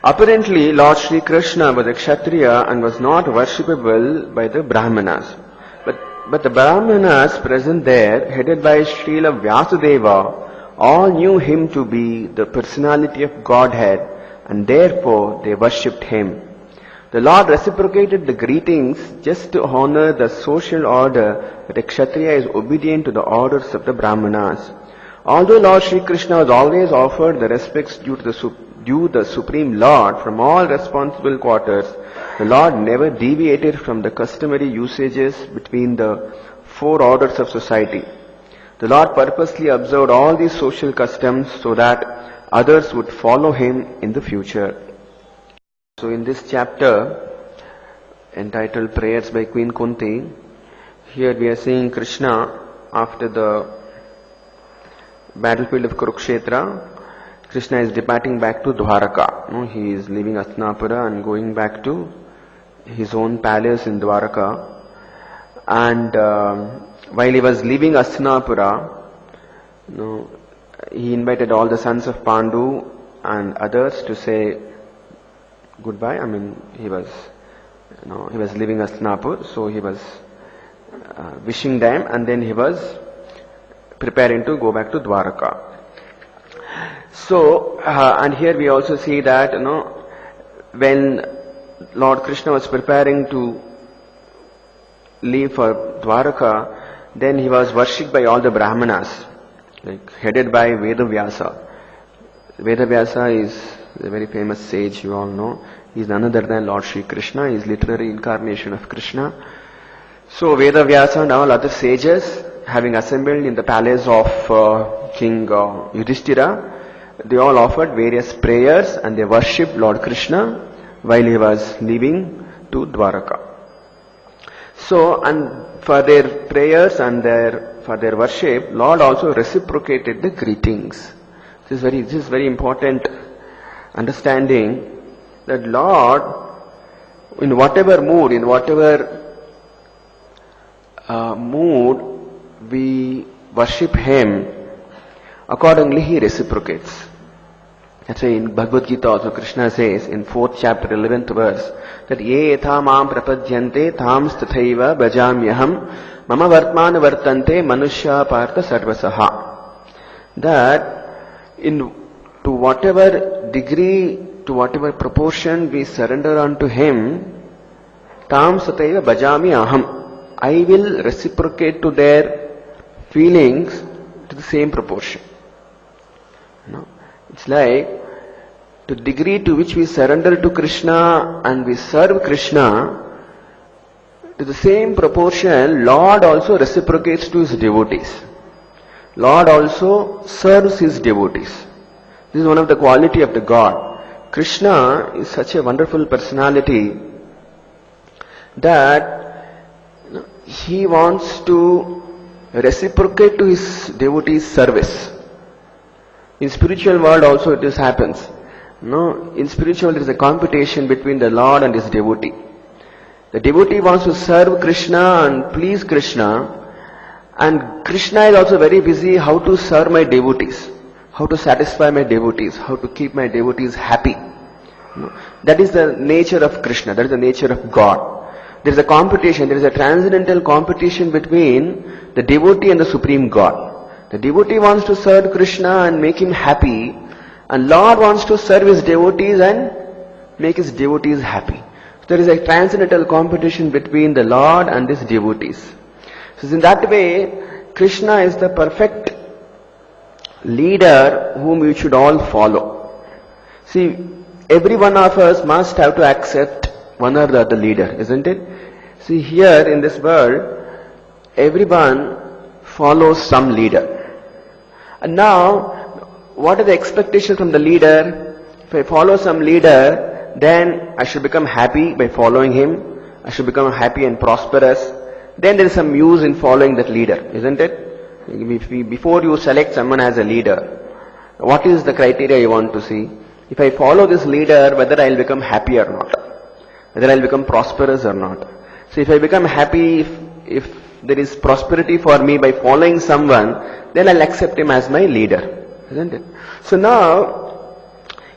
Apparently, Lord Sri Krishna was a Kshatriya and was not worshipable by the Brahmanas. But the Brahmanas present there, headed by Srila Vyasadeva, all knew him to be the personality of Godhead, and therefore they worshipped him. The Lord reciprocated the greetings just to honor the social order that a Kshatriya is obedient to the orders of the Brahmanas. Although Lord Sri Krishna was always offered the respects due the Supreme Lord from all responsible quarters, the Lord never deviated from the customary usages between the four orders of society. The Lord purposely observed all these social customs so that others would follow him in the future. So in this chapter, entitled Prayers by Queen Kunti, here we are seeing Krishna after the battlefield of Kurukshetra. Krishna is departing back to Dwaraka. He is leaving Hastinapura and going back to his own palace in Dwaraka. And while he was leaving Hastinapura, he invited all the sons of Pandu and others to say goodbye. He was leaving Hastinapur, so he was wishing them, and then he was preparing to go back to Dwaraka. So, and here we also see that, when Lord Krishna was preparing to leave for Dwaraka, then he was worshipped by all the Brahmanas, headed by Vedavyasa. Vedavyasa is a very famous sage, you all know. He is none other than Lord Sri Krishna. He is literary incarnation of Krishna. So Vedavyasa and all other sages, having assembled in the palace of King Yudhishthira, they all offered various prayers and they worshipped Lord Krishna while he was leaving to Dwaraka. So, and for their prayers and for their worship, Lord also reciprocated the greetings. This is very important understanding that Lord, in whatever mood, we worship him, accordingly he reciprocates. That's why in Bhagavad Gita also Krishna says in 4th chapter 11th verse that ye yatha mam prapadyante tham stathaiva bhajamyaham mama vartmana vartante manushya partha sarvasaha. That to whatever degree, to whatever proportion we surrender unto him, tam stathaiva bhajami aham, I will reciprocate to their feelings to the same proportion. It's like, to the degree to which we surrender to Krishna and we serve Krishna, to the same proportion, Lord also reciprocates to his devotees. Lord also serves his devotees. This is one of the quality of the God. Krishna is such a wonderful personality that he wants to reciprocate to his devotees' service. In spiritual world also this happens. In spiritual there is a competition between the Lord and his devotee. The devotee wants to serve Krishna and please Krishna, and Krishna is also very busy how to serve my devotees, how to satisfy my devotees, how to keep my devotees happy. That is the nature of Krishna, that is the nature of God. There is a competition, there is a transcendental competition between the devotee and the Supreme God. The devotee wants to serve Krishna and make him happy, and Lord wants to serve his devotees and make his devotees happy. So there is a transcendental competition between the Lord and his devotees. So in that way, Krishna is the perfect leader whom we should all follow. See, every one of us must have to accept one or the other leader, isn't it? See, here in this world, everyone follows some leader. And now, what are the expectations from the leader? If I follow some leader, then I should become happy by following him. I should become happy and prosperous. Then there is some use in following that leader, isn't it? Before you select someone as a leader, what is the criteria you want to see? If I follow this leader, whether I will become happy or not, whether I will become prosperous or not. So if I become happy, if there is prosperity for me by following someone, then I'll accept him as my leader, isn't it? So now,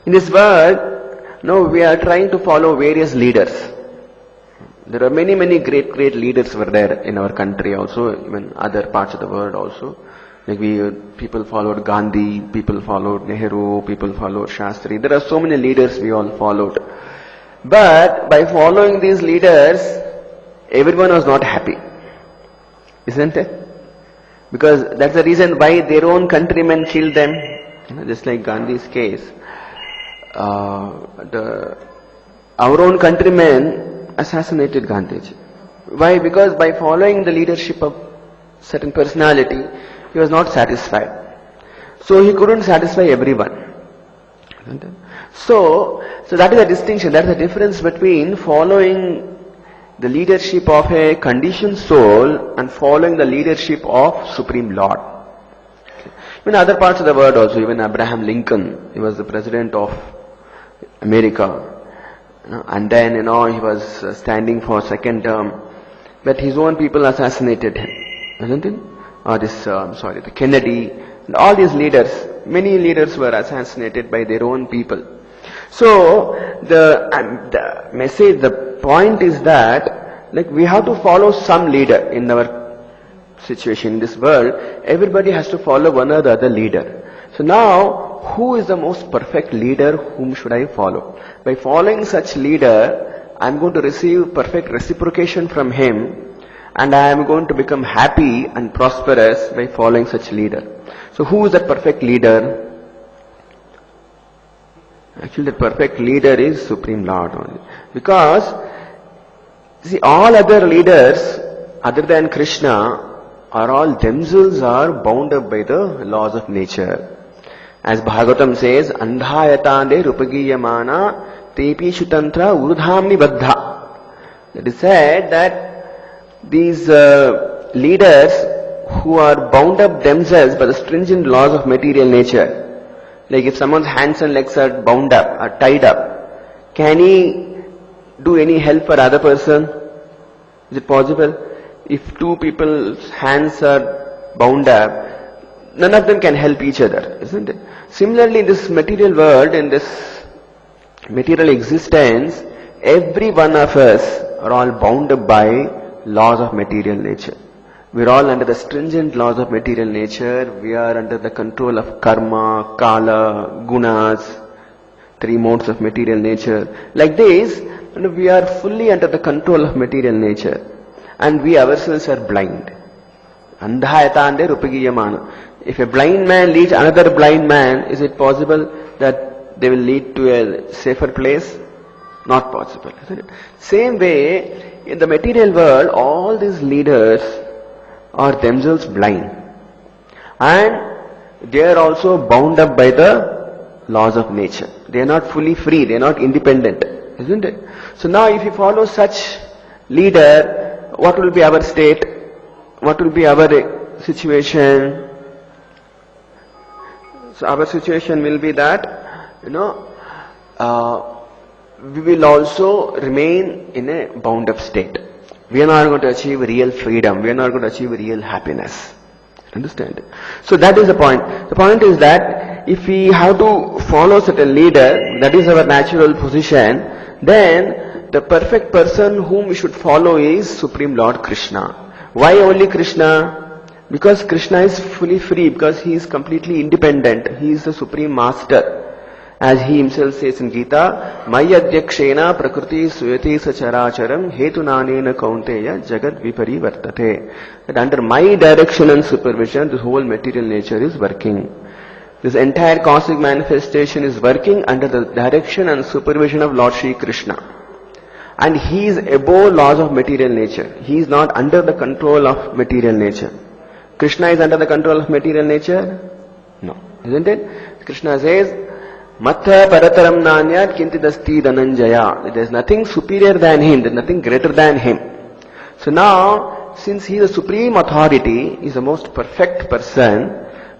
in this world, No, we are trying to follow various leaders. There are many great leaders were there in our country also, even other parts of the world also. Like people followed Gandhi, people followed Nehru, people followed Shastri. There are so many leaders we all followed. But by following these leaders, everyone was not happy. Isn't it? Because that's the reason why their own countrymen killed them. Just like Gandhi's case. Our own countrymen assassinated Gandhiji. Why? Because by following the leadership of certain personality, he was not satisfied. So he couldn't satisfy everyone. So that is the distinction, that is the difference between following the leadership of a conditioned soul and following the leadership of Supreme Lord. In other parts of the world also, even Abraham Lincoln, he was the president of America. And then, he was standing for second term. But his own people assassinated him. Isn't it? The Kennedy, and all these leaders, many leaders were assassinated by their own people. So, the message, the point is that, we have to follow some leader in our situation in this world. Everybody has to follow one or the other leader. So now, who is the most perfect leader? Whom should I follow? By following such leader, I am going to receive perfect reciprocation from him, and I am going to become happy and prosperous by following such leader. So who is that perfect leader? Actually, the perfect leader is Supreme Lord only. Because, all other leaders other than Krishna are all themselves are bound up by the laws of nature. As Bhagavatam says, Andhayatande rupagiyamana tepi shutantra urudhamni baddha. It is said that these leaders who are bound up themselves by the stringent laws of material nature, like if someone's hands and legs are bound up, are tied up, can he do any help for other person? Is it possible? If two people's hands are bound up, none of them can help each other, isn't it? Similarly, in this material world, in this material existence, every one of us are all bound up by laws of material nature. We are all under the stringent laws of material nature. We are under the control of karma, kala, gunas, three modes of material nature. Like this, we are fully under the control of material nature. And we ourselves are blind. Andhayatande rupagiyamana. If a blind man leads another blind man, is it possible that they will lead to a safer place? Not possible, isn't it? Same way, in the material world, all these leaders are themselves blind. And they are also bound up by the laws of nature. They are not fully free, they are not independent, isn't it? So now if you follow such leader, what will be our state? What will be our situation? So our situation will be that, we will also remain in a bound up state. We are not going to achieve real freedom. We are not going to achieve real happiness. Understand? So that is the point. The point is that if we have to follow such a leader, that is our natural position, then the perfect person whom we should follow is Supreme Lord Krishna. Why only Krishna? Because Krishna is fully free, because he is completely independent. He is the Supreme Master. As he himself says in Gita, Mayadhyakshena prakriti suyati sacharacharam hetunanena kaunteya jagad viparivartate. That under my direction and supervision, this whole material nature is working. This entire cosmic manifestation is working under the direction and supervision of Lord Shri Krishna. And he is above laws of material nature. He is not under the control of material nature. Krishna is under the control of material nature? No. Isn't it? Krishna says, Matha parataram nanyat kintidasti dhananjaya. There is nothing superior than him, there is nothing greater than him. So now, since he is the supreme authority, he is the most perfect person,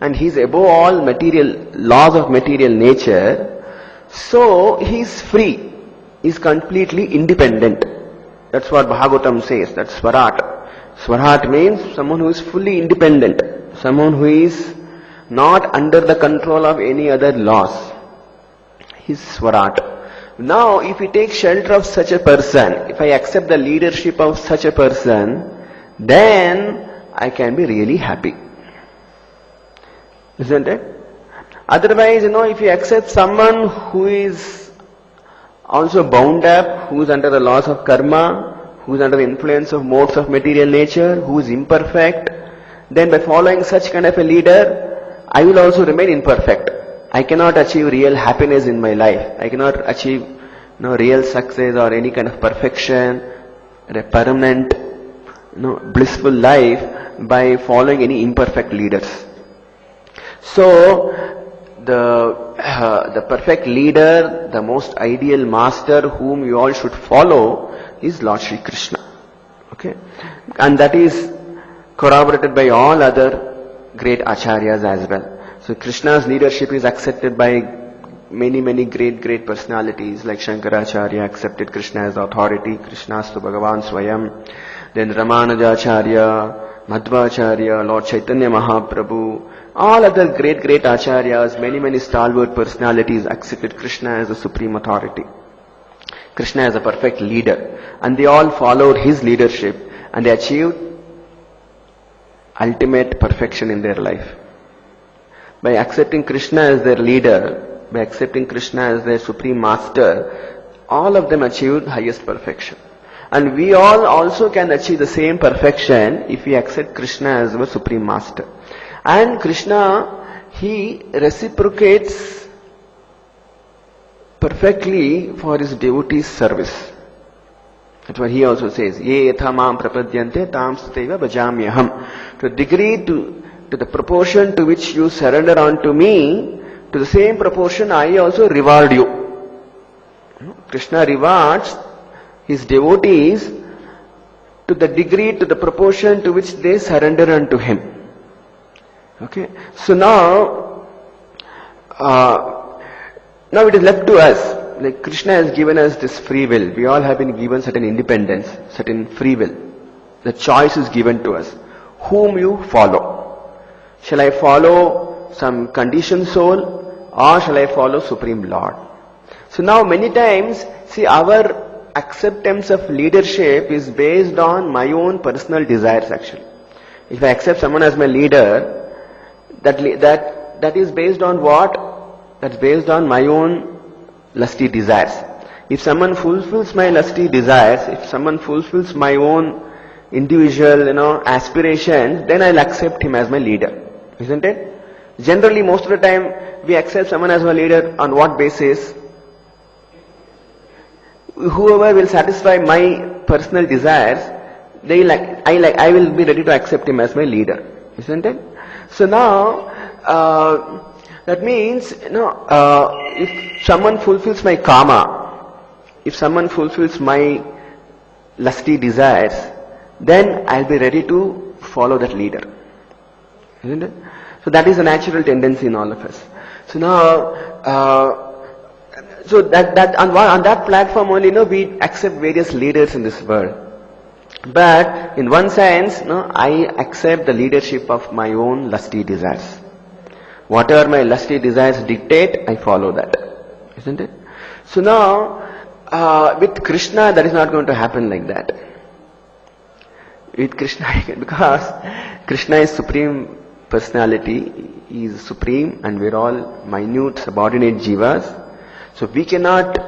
and he is above all material laws of material nature, so he is free. He is completely independent. That's what Bhagavatam says, that's Swarat. Swarat means someone who is fully independent, someone who is not under the control of any other laws. He is Swarat. Now, if we take shelter of such a person, if I accept the leadership of such a person, then I can be really happy. Isn't it? Otherwise, if you accept someone who is also bound up, who is under the laws of karma, who is under the influence of modes of material nature, who is imperfect, then by following such kind of a leader, I will also remain imperfect. I cannot achieve real happiness in my life. I cannot achieve real success or any kind of perfection, a permanent blissful life by following any imperfect leaders. So, the perfect leader, the most ideal master whom you all should follow is Lord Shri Krishna. Okay? And that is corroborated by all other great acharyas as well. So Krishna's leadership is accepted by many great personalities, like Shankaracharya accepted Krishna as authority, Krishnastu Bhagavan Swayam. Then Ramanujacharya, Madhvacharya, Lord Chaitanya Mahaprabhu, all other great acharyas, many stalwart personalities accepted Krishna as the supreme authority, Krishna as a perfect leader, and they all followed his leadership and they achieved ultimate perfection in their life. By accepting Krishna as their leader, by accepting Krishna as their supreme master, all of them achieved highest perfection. And we all also can achieve the same perfection if we accept Krishna as our supreme master. And Krishna, he reciprocates perfectly for his devotees' service. That's what he also says. Ye yatha mam prapadyante tam sateva bhajamyaham. To the degree, to the proportion to which you surrender unto me, to the same proportion I also reward you. Krishna rewards his devotees to the degree, to the proportion to which they surrender unto him. Okay. So now it is left to us. Like Krishna has given us this free will. We all have been given certain independence, certain free will. The choice is given to us. Whom you follow? Shall I follow some conditioned soul or shall I follow Supreme Lord? So now many times, see, our acceptance of leadership is based on my own personal desires actually. If I accept someone as my leader, that is based on what? That's based on my own lusty desires. If someone fulfills my lusty desires, if someone fulfills my own individual, aspirations, then I'll accept him as my leader. Isn't it? Generally, most of the time, we accept someone as our leader on what basis? Whoever will satisfy my personal desires, I will be ready to accept him as my leader. Isn't it? So now, that means, if someone fulfills my karma, if someone fulfills my lusty desires, then I'll be ready to follow that leader. Isn't it? So that is a natural tendency in all of us. So now, so that on that platform only, we accept various leaders in this world. But in one sense, I accept the leadership of my own lusty desires. Whatever my lusty desires dictate, I follow that. Isn't it? So now, with Krishna, that is not going to happen like that. With Krishna, because Krishna is supreme personality, he is supreme and we are all minute subordinate jivas. So we cannot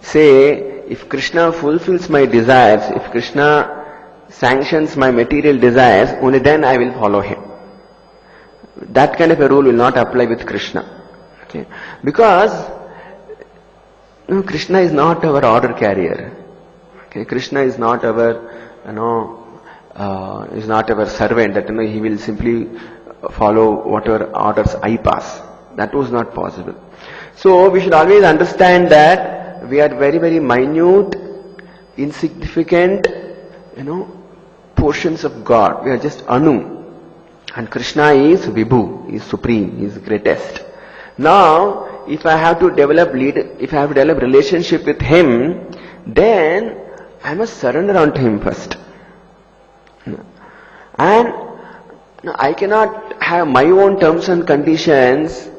say, if Krishna fulfills my desires, if Krishna sanctions my material desires, only then I will follow him. That kind of a rule will not apply with Krishna. Okay? Because Krishna is not our order carrier. Okay? Krishna is not our, is not our servant that he will simply follow whatever orders I pass. That was not possible. So we should always understand that we are very minute, insignificant, portions of God. We are just Anu. And Krishna is Vibhu, he is supreme, he is greatest. Now, if I have to develop relationship with him, then I must surrender unto him first. And I cannot have my own terms and conditions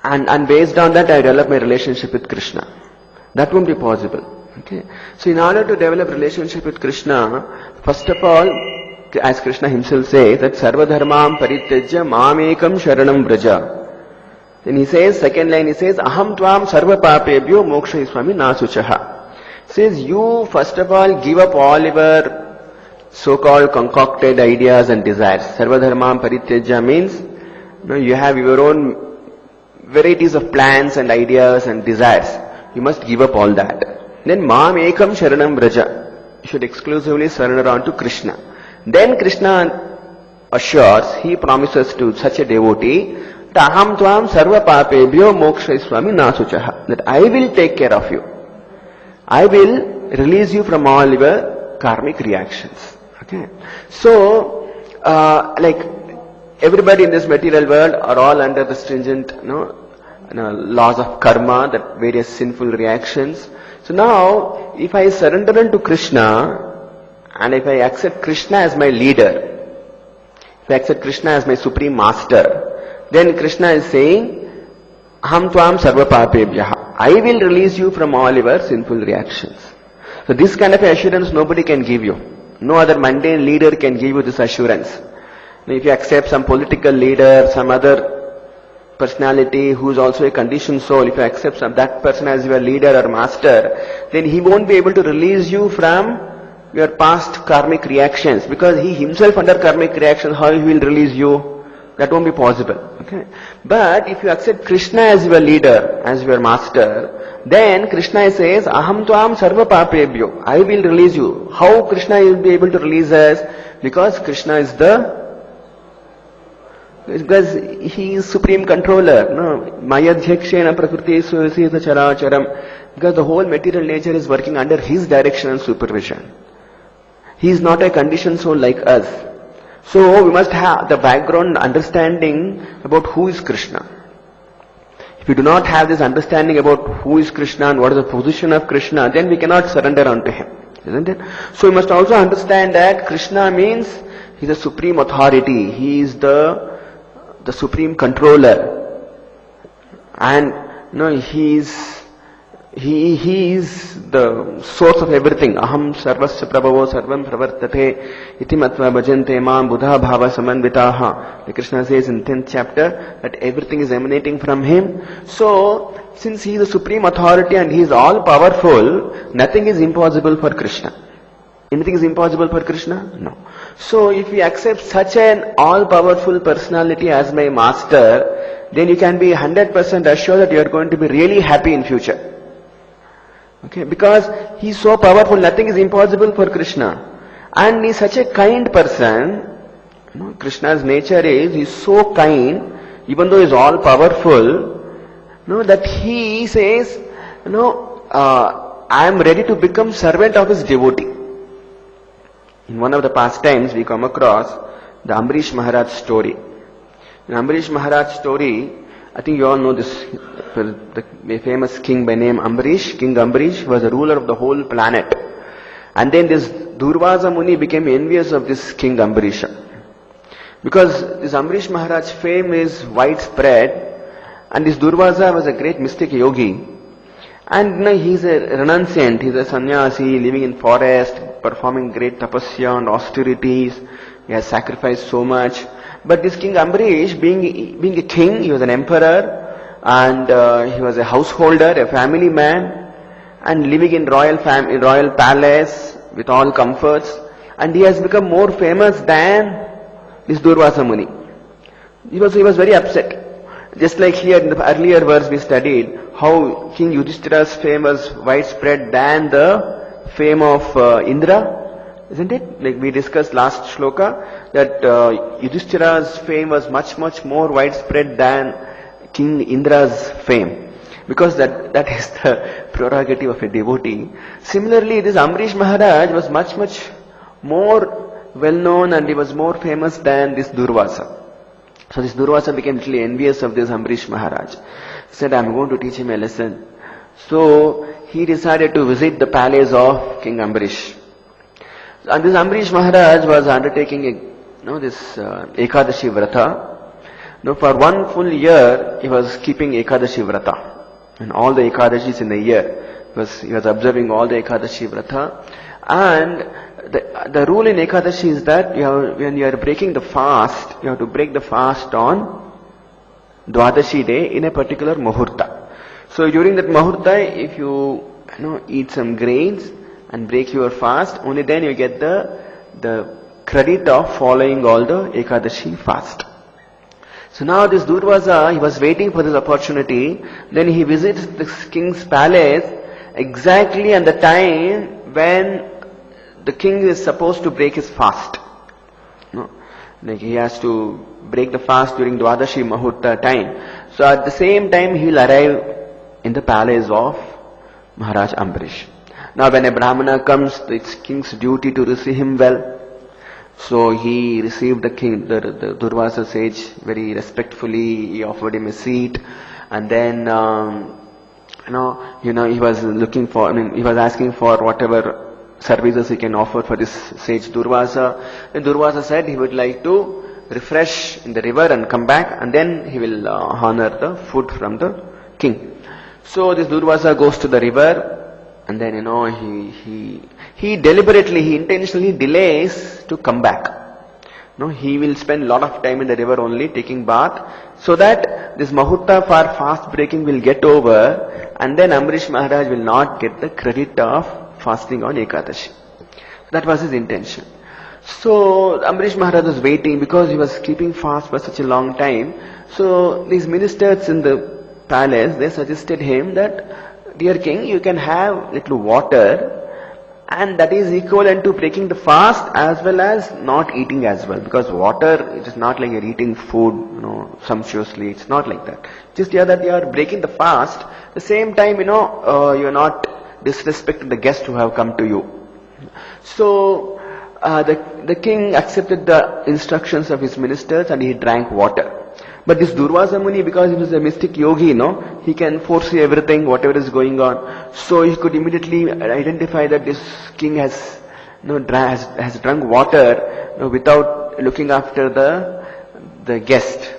and based on that I develop my relationship with Krishna. That won't be possible. Okay. So in order to develop relationship with Krishna, first of all, as Krishna himself says, that sarva dharmam parityajya mamekam sharanam vraja. Then he says, second line he says, aham tvam sarva papebhyo mokshayiswami nasuchaha. Says, you first of all give up all your so-called concocted ideas and desires. Sarva dharmam parityajya means, you have your own varieties of plans and ideas and desires. You must give up all that. Then Mam Ekam Sharanam Vraja. You should exclusively surrender on to Krishna. Then Krishna assures, he promises to such a devotee, Taham Tvam Sarva Papebhyo Mokshayiswami Nasuchaha. That I will take care of you. I will release you from all your karmic reactions. Okay. So, like everybody in this material world are all under the stringent, laws of karma, that various sinful reactions. So now, if I surrender unto Krishna, and if I accept Krishna as my leader, if I accept Krishna as my supreme master, then Krishna is saying, Aham tvam sarva papebhyaha. I will release you from all your sinful reactions. So this kind of assurance nobody can give you. No other mundane leader can give you this assurance. If you accept some political leader, some other personality who is also a conditioned soul, if you accept that person as your leader or master, then he won't be able to release you from your past karmic reactions, because he himself under karmic reactions, how he will release you? That won't be possible. Okay. But if you accept Krishna as your leader, as your master, then Krishna says, Aham tvam sarva papebhyo. I will release you. How Krishna will be able to release us? Because Krishna is because he is supreme controller. Mayadhyakshena prakriti svasita characharam. Because the whole material nature is working under his direction and supervision. He is not a conditioned soul like us. So we must have the background understanding about who is Krishna. If we do not have this understanding about who is Krishna and what is the position of Krishna, then we cannot surrender unto him. Isn't it? So we must also understand that Krishna means he is the supreme authority. He is the supreme controller. And he is the source of everything. Aham sarvasya prabhavo sarvam pravartate iti matva bhajante mam buddha bhava samanvitaha. Krishna says in 10th chapter that everything is emanating from him. So, since he is the supreme authority and he is all powerful, nothing is impossible for Krishna. Anything is impossible for Krishna? No. So, if we accept such an all-powerful personality as my master, then you can be 100% assured that you are going to be really happy in future. Okay, because he is so powerful, nothing is impossible for Krishna. And he is such a kind person. Krishna's nature is, he is so kind, even though he is all powerful, that he says, I am ready to become servant of his devotee. In one of the pastimes, we come across the Ambarish Maharaj story. In Ambarish Maharaj story, I think you all know this, the famous king by name Ambarish. King Ambarish was the ruler of the whole planet. And then this Durvasa Muni became envious of this king Ambarisha. Because this Ambarish Maharaj fame is widespread, and this Durvasa was a great mystic yogi. And he is a renunciant, he is a sannyasi living in forest, performing great tapasya and austerities. He has sacrificed so much. But this King Ambarish, being a king, he was an emperor, and he was a householder, a family man, and living in royal palace with all comforts. And he has become more famous than this Durvasa Muni. He was very upset. Just like here in the earlier verse we studied, how King Yudhishthira's fame was widespread than the fame of Indra, isn't it? Like we discussed last shloka, that Yudhishthira's fame was much more widespread than King Indra's fame. Because that is the prerogative of a devotee. Similarly, this Ambarish Maharaj was much more well known and he was more famous than this Durvasa. So this Durvasa became little envious of this Ambarish Maharaj. He said, I am going to teach him a lesson. So he decided to visit the palace of King Ambarish. And this Ambarish Maharaj was undertaking this Ekadashi Vrata. No, for one full year, he was keeping Ekadashi Vrata. And all the Ekadashis in the year. He was observing all the Ekadashi Vrata. And the rule in Ekadashi is that when you are breaking the fast, you have to break the fast on Dwadashi day in a particular Muhurta. So during that Muhurta, if you eat some grains and break your fast, only then you get the credit of following all the Ekadashi fast. So now this Durvasa, he was waiting for this opportunity. Then he visits the king's palace exactly at the time when the king is supposed to break his fast. Like he has to break the fast during Dwadashi Muhurta time. So at the same time he will arrive in the palace of Maharaj Ambarish. Now when a Brahmana comes, it's king's duty to receive him well. So he received the king, the Durvasa sage very respectfully. He offered him a seat, and then he was looking for. He was asking for whatever services he can offer for this sage Durvasa. Then Durvasa said he would like to refresh in the river and come back, and then he will honor the food from the king. So this Durvasa goes to the river. And then, he intentionally delays to come back. He will spend a lot of time in the river only taking bath, so that this Muhurta for fast breaking will get over, and then Ambarish Maharaj will not get the credit of fasting on Ekadashi. That was his intention. So Ambarish Maharaj was waiting because he was keeping fast for such a long time. So these ministers in the palace, they suggested him that, dear king, you can have little water, and that is equivalent to breaking the fast as well as not eating as well. Because water, it is not like you're eating food, sumptuously. It's not like that. Just here that you are breaking the fast. At the same time, you are not disrespecting the guests who have come to you. So the king accepted the instructions of his ministers and he drank water. But this Durvasa Muni, because he was a mystic yogi, he can foresee everything, whatever is going on. So he could immediately identify that this king has drunk water without looking after the guest.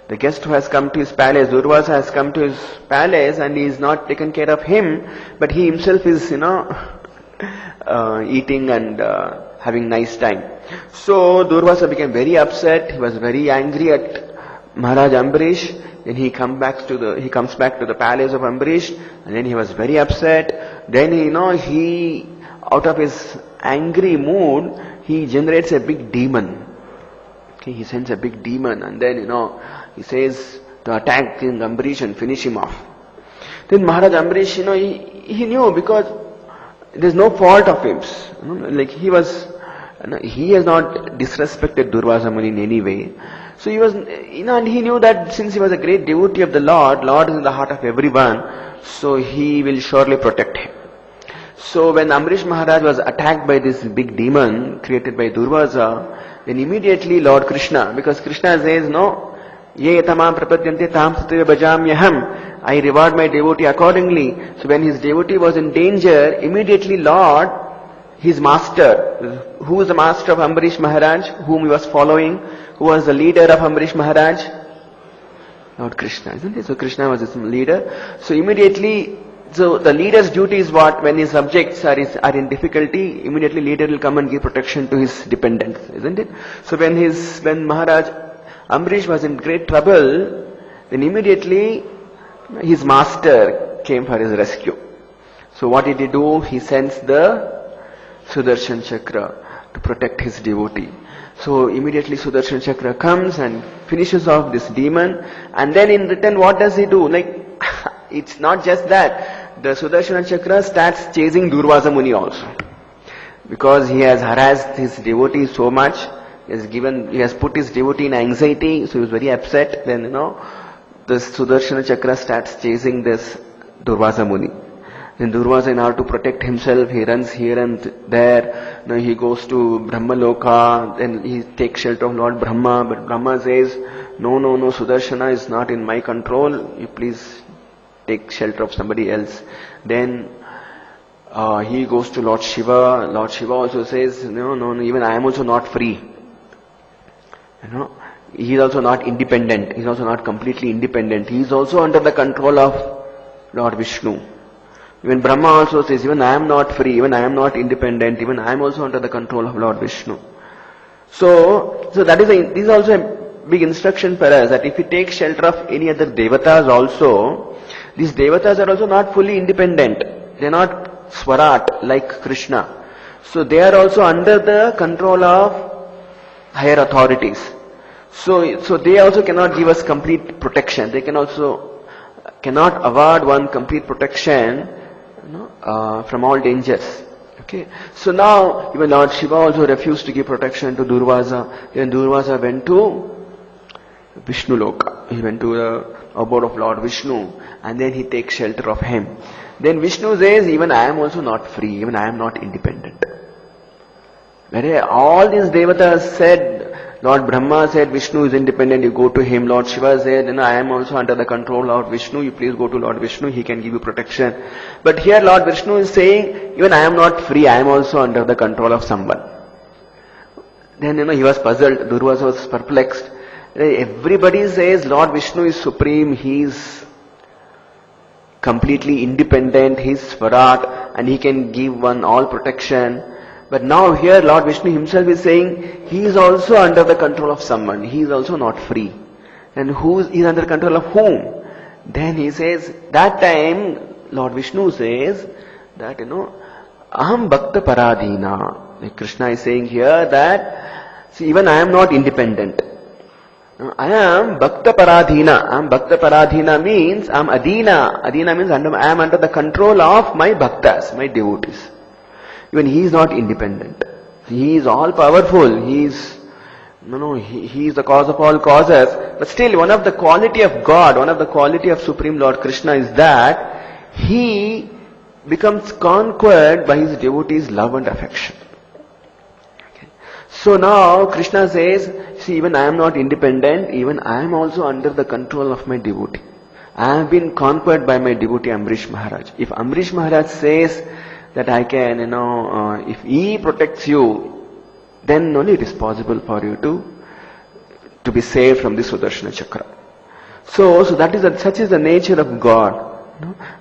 The guest who has come to his palace, Durvasa has come to his palace and he is not taken care of him, but he himself is, eating and having nice time. So Durvasa became very upset. He was very angry at Maharaj Ambarish. Then he comes back to the palace of Ambarish, and then he was very upset. Then he out of his angry mood, he generates a big demon. Okay, he sends a big demon, and then he says to attack King Ambarish and finish him off. Then Maharaj Ambarish, he knew, because there's no fault of him. Like he has not disrespected Durvasa Muni in any way. So he was, and he knew that since he was a great devotee of the Lord is in the heart of everyone, so he will surely protect him. So when Ambarish Maharaj was attacked by this big demon created by Durvasa, then immediately Lord Krishna, because Krishna says, ye tamam prapadyante tam satya bhajamyaham, I reward my devotee accordingly. So when his devotee was in danger, immediately Lord, his master, who is the master of Ambarish Maharaj, whom he was following, who was the leader of Ambarish Maharaj? Lord Krishna, isn't it? So Krishna was his leader. So immediately, so the leader's duty is what? When his subjects are in difficulty, immediately leader will come and give protection to his dependents, isn't it? So when Maharaj Ambarish was in great trouble, then immediately his master came for his rescue. So what did he do? He sends the Sudarshan Chakra to protect his devotee. So immediately Sudarshan Chakra comes and finishes off this demon, and then in return what does he do? Like, it's not just that. The Sudarshan Chakra starts chasing Durvasa Muni also. Because he has harassed his devotee so much, he has put his devotee in anxiety, so he was very upset. Then, the Sudarshan Chakra starts chasing this Durvasa Muni. Then Durvasa, in order to protect himself, he runs here and there. Now he goes to Brahma Loka, then he takes shelter of Lord Brahma, but Brahma says, no, Sudarshana is not in my control, you please take shelter of somebody else. Then he goes to Lord Shiva. Lord Shiva also says, no, even I am also not free. he is also not independent. He is also not completely independent. He is also under the control of Lord Vishnu. Even Brahma also says, even I am not free, even I am not independent, even I am also under the control of Lord Vishnu. So that this is also a big instruction for us, that if we take shelter of any other devatas also, these devatas are also not fully independent. They are not swarat like Krishna. So they are also under the control of higher authorities. So they also cannot give us complete protection. They cannot award one complete protection, from all dangers. Okay. So now even Lord Shiva also refused to give protection to Durvasa. Then Durvasa went to Vishnu Loka. He went to the abode of Lord Vishnu, and then he takes shelter of him. Then Vishnu says, even I am also not free, even I am not independent. Where all these devatas said, Lord Brahma said, Vishnu is independent, you go to him. Lord Shiva said, I am also under the control of Vishnu, you please go to Lord Vishnu, he can give you protection. But here Lord Vishnu is saying, even I am not free, I am also under the control of someone. Then, he was puzzled, Durvasa was perplexed. Everybody says Lord Vishnu is supreme, he is completely independent, he is Swarat, and he can give one all protection. But now here Lord Vishnu himself is saying, he is also under the control of someone, he is also not free. And who is under control of whom? Then he says, that time Lord Vishnu says that, Aham Bhakta Paradhina. Like Krishna is saying here that, see, even I am not independent. I am Bhakta Paradhina. I am Bhakta Paradhina means I am Adina. Adina means I am under the control of my bhaktas, my devotees. Even he is not independent. He is all powerful. He is the cause of all causes. But still, one of the quality of God, one of the quality of Supreme Lord Krishna is that he becomes conquered by his devotees' love and affection. Okay. So now Krishna says, see, even I am not independent, even I am also under the control of my devotee. I have been conquered by my devotee Amrish Maharaj. If Amrish Maharaj says that I can, if he protects you, then only it is possible for you to be saved from this Sudarshana Chakra. So such is the nature of God.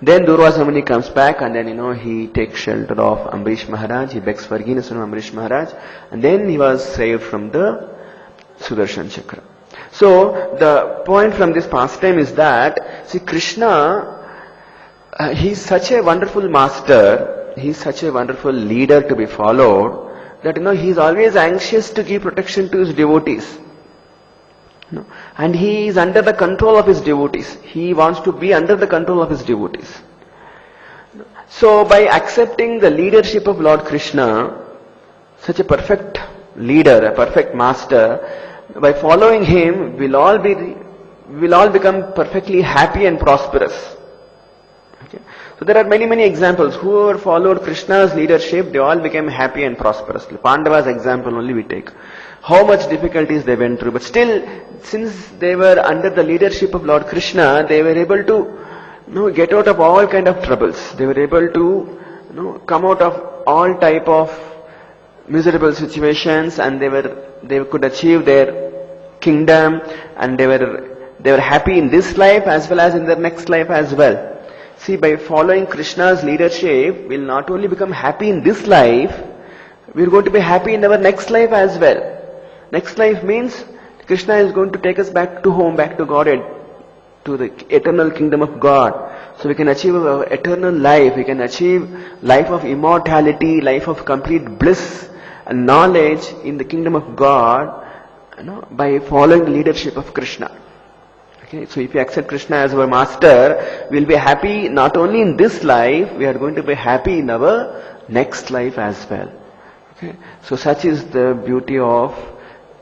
Then Durvasa Muni comes back, and then he takes shelter of Amrish Maharaj, he begs forgiveness from Amrish Maharaj, and then he was saved from the Sudarshan Chakra. So the point from this pastime is that, see, Krishna, he is such a wonderful master, he is such a wonderful leader to be followed, that he is always anxious to give protection to his devotees. And he is under the control of his devotees. He wants to be under the control of his devotees. So by accepting the leadership of Lord Krishna, such a perfect leader, a perfect master, by following him, we'll all become perfectly happy and prosperous. Okay. So there are many examples. Whoever followed Krishna's leadership, they all became happy and prosperous. Pandava's example only we take. How much difficulties they went through, but still, since they were under the leadership of Lord Krishna, they were able to get out of all kind of troubles. They were able to come out of all type of miserable situations, and they could achieve their kingdom, and they were happy in this life as well as in their next life as well. See, by following Krishna's leadership, we'll not only become happy in this life, we're going to be happy in our next life as well. Next life means Krishna is going to take us back to home, back to Godhead, to the eternal kingdom of God. So we can achieve our eternal life, we can achieve life of immortality, life of complete bliss and knowledge in the kingdom of God, by following the leadership of Krishna. Okay, so if you accept Krishna as our master, we'll be happy not only in this life, we are going to be happy in our next life as well. Okay, so such is the beauty of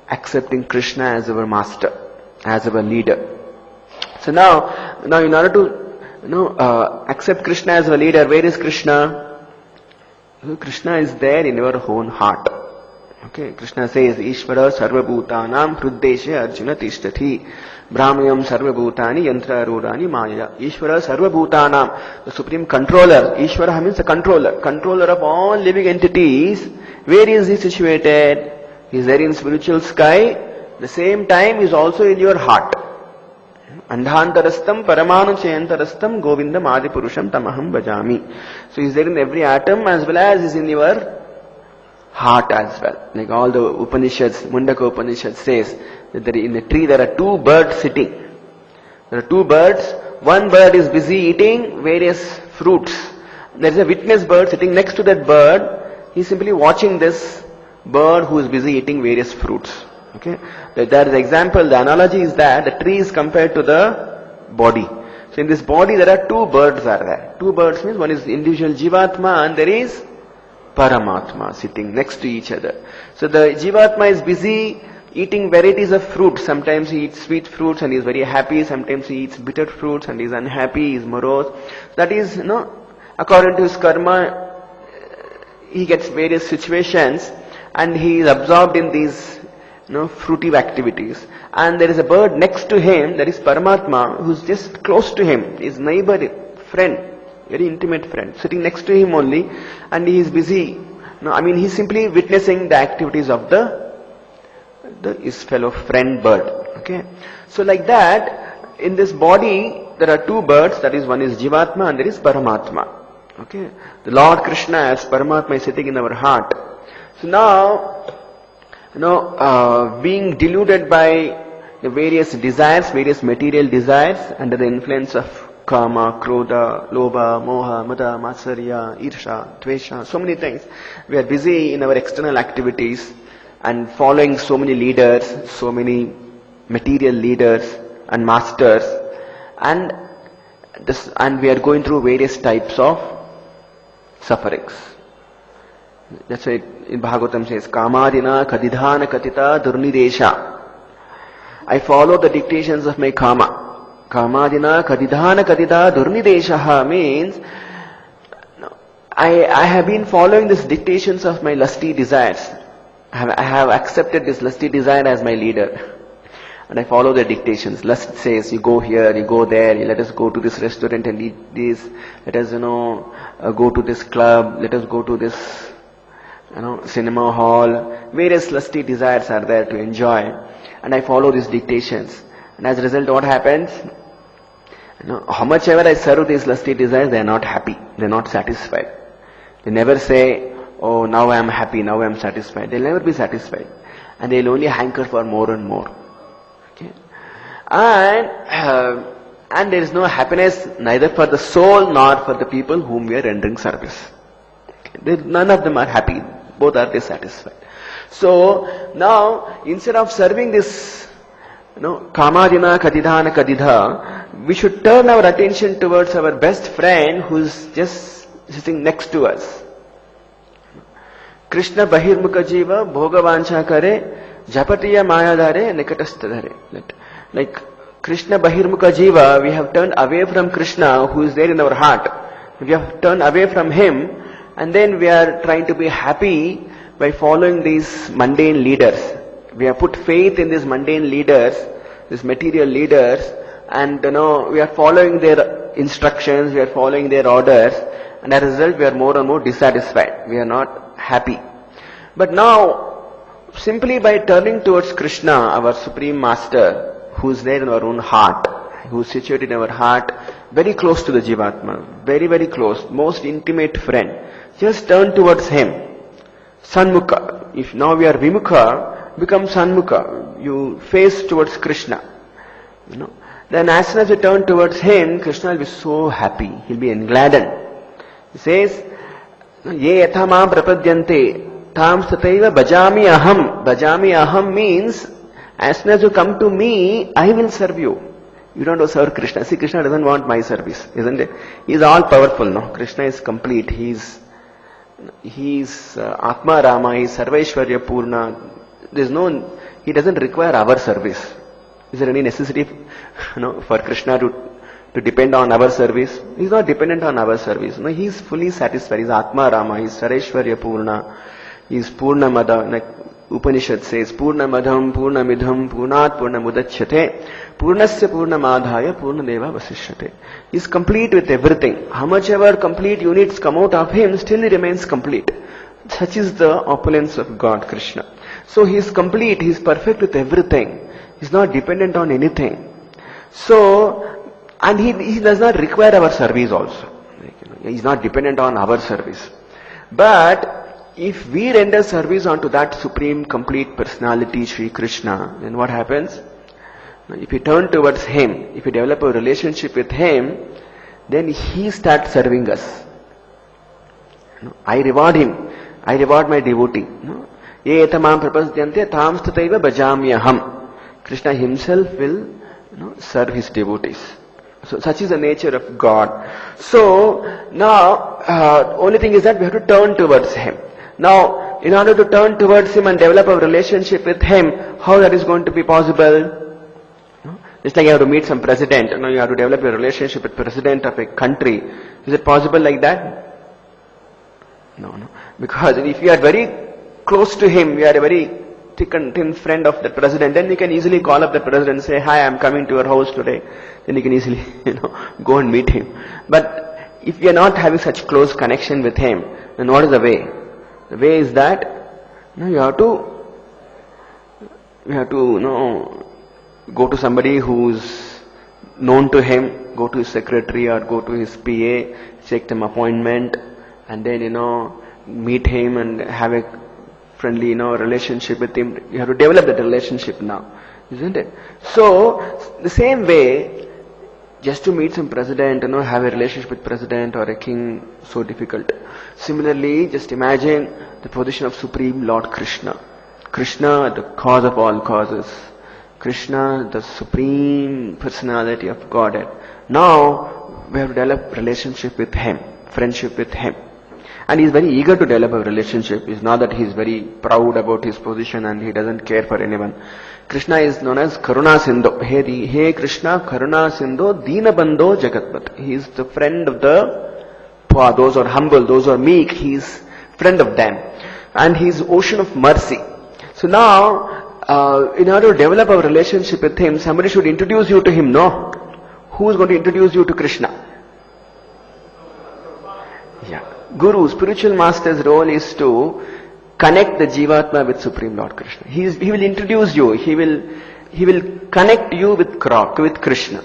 accepting Krishna as our master, as our leader. So now in order to accept Krishna as our leader, where is Krishna? Krishna is there in your own heart. Okay, Krishna says, Ishvara sarvabhutanam hruddeshe arjuna tishtati brahmayam sarvabhutani yantra arurani maya. Ishvara sarvabhutanam, the supreme controller. Ishvara means the controller of all living entities. Where is he situated? He is there in spiritual sky, The same time is also in your heart. Andhantarastam paramanu chayantarastam govindam adipurusham tamaham bhajami. So is there in every atom as well as is in your heart as well. Like all the Upanishads, Mundaka Upanishad says that in the tree there are two birds sitting. There are two birds. One bird is busy eating various fruits. There is a witness bird sitting next to that bird. He is simply watching this bird who is busy eating various fruits. Okay. There is example, the analogy is that the tree is compared to the body. So in this body there are two birds are there. Two birds means one is individual Jivatma and there is Paramatma sitting next to each other. So the Jivatma is busy eating varieties of fruits. Sometimes he eats sweet fruits and he is very happy. Sometimes he eats bitter fruits and he is unhappy, he is morose. That is, according to his karma, he gets various situations and he is absorbed in these fruitive activities. And there is a bird next to him, that is Paramatma, who is just close to him, his neighbor, friend, very intimate friend, sitting next to him only, and he is busy. He is simply witnessing the activities of his fellow friend bird. Okay. So like that, in this body, there are two birds, that is one is Jivatma and there is Paramatma. Okay. The Lord Krishna as Paramatma is sitting in our heart. So now, being deluded by the various desires, various material desires, under the influence of Kama, Krodha, Lobha, Moha, Mada, Matsarya, Irsha, Tvesha, so many things. We are busy in our external activities and following so many leaders, so many material leaders and masters, and we are going through various types of sufferings. That's why in Bhagavatam says, Kamadina kadidhana katita durnidesha. I follow the dictations of my Kama. Kamadina kadidhana kadita durnidesha means I have been following these dictations of my lusty desires. I have accepted this lusty desire as my leader. And I follow the dictations. Lust says, you go here, you go there, let us go to this restaurant and eat this, let us, go to this club, let us go to this, cinema hall. Various lusty desires are there to enjoy. And I follow these dictations. And as a result, what happens? How much ever I serve these lusty desires, they are not happy. They are not satisfied. They never say, oh, now I am happy, now I am satisfied. They will never be satisfied. And they will only hanker for more and more. Okay. And there is no happiness neither for the soul nor for the people whom we are rendering service. Okay. None of them are happy. Both are dissatisfied. So, now, instead of serving this, Kamadina kadidhana kadidha, we should turn our attention towards our best friend who is just sitting next to us. Krishna bahirmukha jiva bhogavancha kare japatiya mayadhare nikatastadhare. Like Krishna bahirmukha jiva, we have turned away from Krishna who is there in our heart. We have turned away from him and then we are trying to be happy by following these mundane leaders. We have put faith in these mundane leaders, these material leaders, and we are following their instructions, we are following their orders, and as a result we are more and more dissatisfied. We are not happy. But now, simply by turning towards Krishna, our Supreme Master, who is there in our own heart, who is situated in our heart, very close to the Jivatma, very, very close, most intimate friend, just turn towards him. Sanmukha. If now we are Vimukha, become Sanmukha. You face towards Krishna. Then as soon as you turn towards him, Krishna will be so happy. He'll be gladdened. He says, Ye yatha mam prapadyante tam sataiva bhajami aham. Bhajami aham means, as soon as you come to me, I will serve you. You don't have to serve Krishna. See, Krishna doesn't want my service, isn't it? He is all powerful, no? Krishna is complete. He is Atma Rama, he is Sarvaishwarya Purna. He doesn't require our service. Is there any necessity, for Krishna to depend on our service? He is not dependent on our service. No, he is fully satisfied. He is Atma Rama, he is Sarvaishwarya Purna, he is Purna Mada. Like Upanishad says, Purna Madham, Purna Midham, Purnat Purna Mudachyate, Purnasya Purna Madhaya, Purna Deva Vasishyate. He is complete with everything. How much ever complete units come out of him, still he remains complete. Such is the opulence of God, Krishna. So he is complete, he is perfect with everything. He is not dependent on anything. So, and he does not require our service also. He is not dependent on our service. But if we render service unto that supreme complete personality, Sri Krishna, then what happens? If we turn towards him, if we develop a relationship with him, then he starts serving us. I reward him. I reward my devotee. Ye etamam prapasyante tam stataiva bhajamyaham. Krishna himself will serve his devotees. So such is the nature of God. So now only thing is that we have to turn towards him. Now in order to turn towards him and develop a relationship with him, how that is going to be possible? Just like you have to meet some president, you have to develop a relationship with president of a country. Is it possible like that? No. Because if you are very close to him, you are a very thick and thin friend of the president, then you can easily call up the president and say, hi, I am coming to your house today. Then you can easily, go and meet him. But if you are not having such close connection with him, then what is the way? The way is that, you have to, go to somebody who's known to him, go to his secretary or go to his PA, check them appointment, and then, meet him and have a friendly, relationship with him. You have to develop that relationship now, isn't it? So, the same way, just to meet some president, have a relationship with president or a king, so difficult. Similarly, just imagine the position of Supreme Lord Krishna. Krishna, the cause of all causes. Krishna, the supreme personality of Godhead. Now, we have to develop relationship with him, friendship with him. And he is very eager to develop a relationship. It's not that he is very proud about his position and he doesn't care for anyone. Krishna is known as Karuna Sindhu. Hey Krishna, Karuna Sindhu, Dina Bandho Jagatpat. He is the friend of the poor, those who are humble, those who are meek. He is friend of them. And he is ocean of mercy. So now, in order to develop a relationship with him, somebody should introduce you to him, no? Who is going to introduce you to Krishna? Yeah. Guru, spiritual master's role is to connect the Jivatma with Supreme Lord Krishna. He will introduce you. He will connect you with Krishna.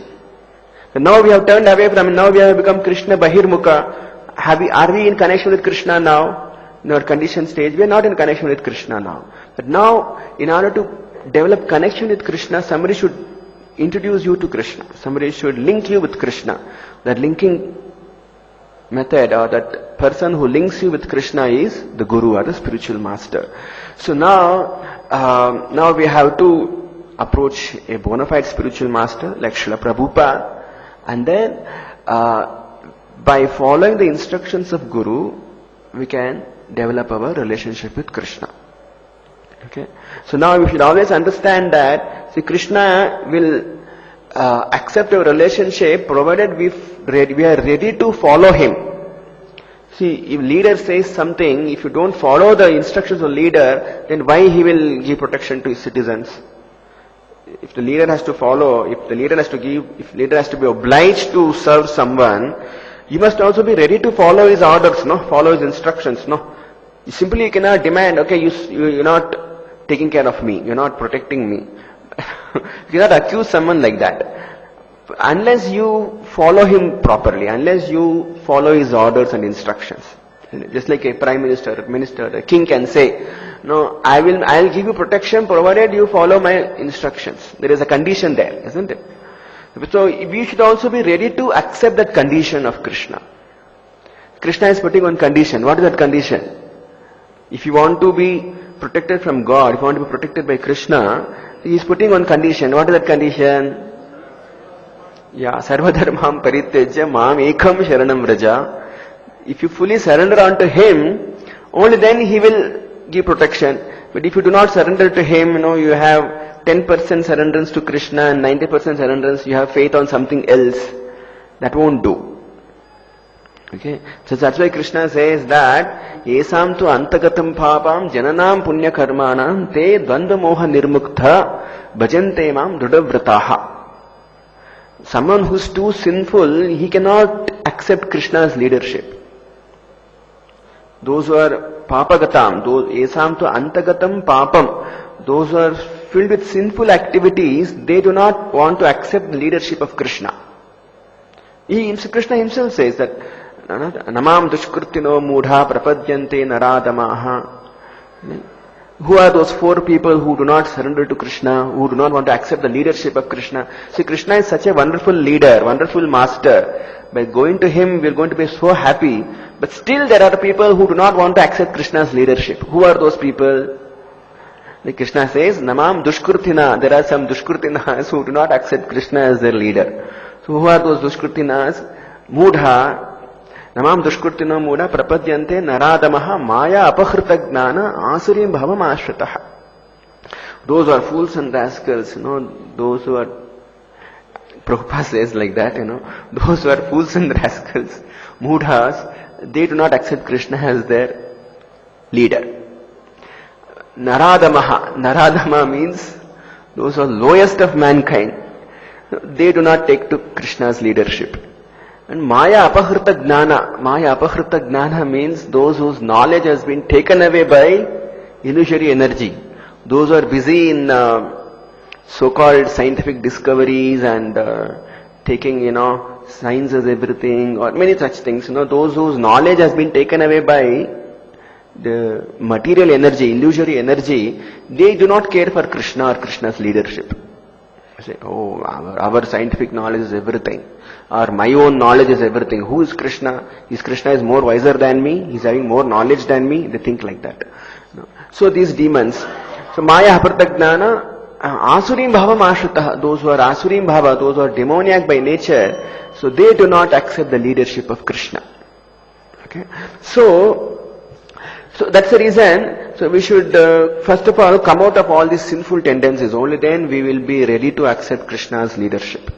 And now we have turned away from him. Now we have become Krishna Bahirmukha. Are we in connection with Krishna now? In our conditioned stage, we are not in connection with Krishna now. But now, in order to develop connection with Krishna, somebody should introduce you to Krishna. Somebody should link you with Krishna. That linking method or that person who links you with Krishna is the Guru or the spiritual master. So now we have to approach a bona fide spiritual master like Srila Prabhupada, and then by following the instructions of Guru, we can develop our relationship with Krishna. Okay. So now we should always understand that Krishna will accept our relationship provided we are ready to follow him. See, if leader says something, if you don't follow the instructions of leader, then why he will give protection to his citizens? If the leader has to follow, if leader has to be obliged to serve someone, you must also be ready to follow his orders, follow his instructions, You cannot demand, okay, you're not taking care of me, you're not protecting me. You cannot accuse someone like that. Unless you follow him properly, unless you follow his orders and instructions. Just like a prime minister, a king can say, no, I'll give you protection provided you follow my instructions. There is a condition there, isn't it? So we should also be ready to accept that condition of Krishna. Krishna is putting one condition. What is that condition? If you want to be protected from God, if you want to be protected by Krishna, he is putting one condition. What is that condition? Yeah, sarvadharmam parityajya mam ekam sharanam vraja. If you fully surrender unto him, only then he will give protection. But if you do not surrender to him, you have 10% surrenderance to Krishna and 90% surrenderance, you have faith on something else, that won't do. Okay, so that's why Krishna says that Esam tu antagatam papam jananam punya karmanam te dvandva moha nirmukta bhajante mam drudavrataha. Someone who's too sinful, he cannot accept Krishna's leadership. those who are papagatam, those esam to antagatam papam, those who are filled with sinful activities, they do not want to accept the leadership of Krishna. Krishna himself says that, namam dushkurtino mudha prapadyante naradamaha. Who are those four people who do not surrender to Krishna, who do not want to accept the leadership of Krishna? See, Krishna is such a wonderful leader, wonderful master. By going to him, we are going to be so happy. But still there are people who do not want to accept Krishna's leadership. Who are those people? Like Krishna says, namam dushkurtina. There are some dushkurtinas who do not accept Krishna as their leader. So who are those dushkurtinas? Mudha. Namam dushkurtino mudha prapadyante naradamaha maya apahrita gnana asurim bhavam ashritaha. Those who are fools and rascals, those who are, Prabhupada says like that, those who are fools and rascals, mudhas, they do not accept Krishna as their leader. Naradama means those who are lowest of mankind. They do not take to Krishna's leadership. And Maya apahrita gnana means those whose knowledge has been taken away by illusory energy. Those who are busy in so-called scientific discoveries and taking, science as everything or many such things. Those whose knowledge has been taken away by the material energy, illusory energy, they do not care for Krishna or Krishna's leadership. Say, our scientific knowledge is everything. Or my own knowledge is everything. Who is Krishna? Krishna is more wiser than me. He's having more knowledge than me. They think like that. So these demons. So Maya Apratajnana, Asurim Bhavam Ashritaha, those who are Asurim Bhava, those who are demoniac by nature, so they do not accept the leadership of Krishna. Okay. So that's the reason, so we should first of all come out of all these sinful tendencies. Only then we will be ready to accept Krishna's leadership.